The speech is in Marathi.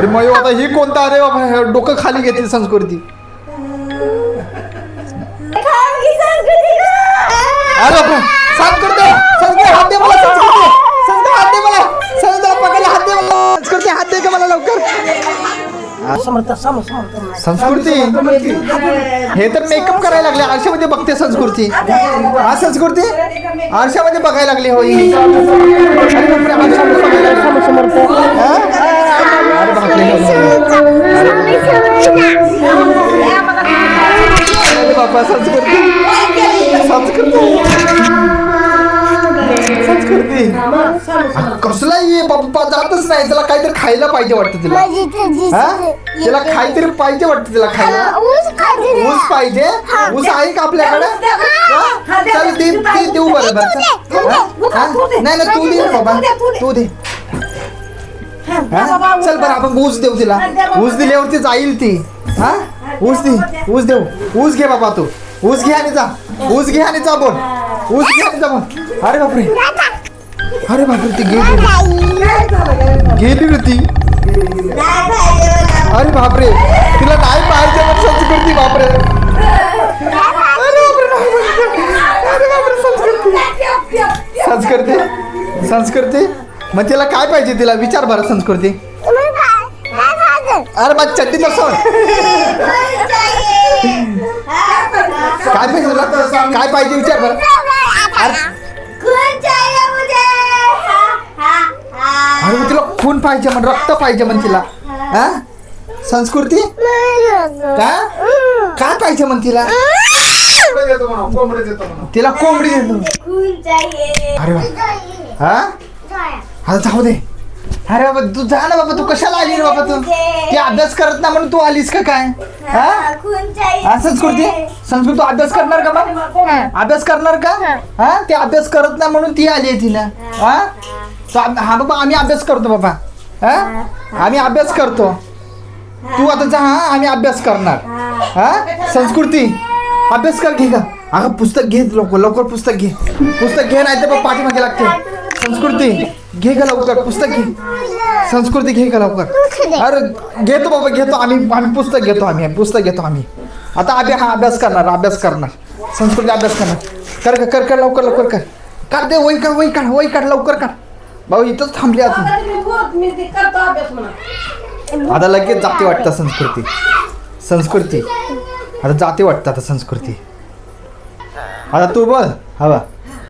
अरे मग आता ही कोणता अरे बाबा डोकं खाली घेतली संस्कृती अरे बाबा संस्कृती हात दे मला संस्कृती हात दे मला संस्कृती पकडला हात दे मला संस्कृती हात दे का मला लवकर संस्कृती हे तर मेकअप करायला लागले आरशामध्ये बघते संस्कृती हा संस्कृती आरशामध्ये बघायला लागली होई अरे बाबा संस्कृती कसला ये बाप्पा जातच नाही त्याला काहीतरी खायला पाहिजे वाटतं तिला तिला काहीतरी पाहिजे वाटतं तिला खायला ऊस पाहिजे ऊस आहे का आपल्याकडे चल ते देऊ बरं नाही ना तू दे बाबा तू दे चल बरं आपण ऊस देऊ तिला ऊस दिल्यावरती जाईल ती हा ऊस देऊ ऊस घे बाबा तू ऊस घे आणि जा ऊस घे आणि जा बोल ऊस घे आणि जा बोल अरे बापरे ती गेली ती अरे बापरे तिला नाही पाहिजे मग संस्कृती बापरे संस्कृती मग तिला काय पाहिजे तिला विचार बरं संस्कृती अरे मग चड्डी तर सोड काय पाहिजे तुला काय पाहिजे विचार बरं अरे तिला खून पाहिजे म्हण रक्त पाहिजे म्हण तिला हा संस्कृती काय पाहिजे म्हण तिला तिला कोंबडी देतो अरे हा आता जाऊ दे अरे बाबा तू जा ना बाबा तू कशाला आली रे बाबा तू ती अभ्यास करत ना म्हणून तू आलीस का काय हा संस्कृती तू अभ्यास करणार का मग अभ्यास करणार का हा ते अभ्यास करत ना म्हणून ती आली आहे तिला हा बाबा आम्ही अभ्यास करतो बाबा हा आम्ही अभ्यास करतो तू आता जा हा आम्ही अभ्यास करणार हा संस्कृती अभ्यास कर घे का अगं पुस्तक घे लवकर पुस्तक घे नाही तर पाठीमागे लागते संस्कृती घे का लवकर पुस्तक घे संस्कृती घे का लवकर अरे घेतो बाबा घेतो आम्ही पुस्तक घेतो आम्ही आता अभ्यास करणार संस्कृती अभ्यास करणार कर लवकर कर दे वही काढ लवकर काढ भाऊ इथंच थांबली आता आता लगेच जाते वाटतं संस्कृती आता जाते वाटतं आता संस्कृती आता तू बोल हवा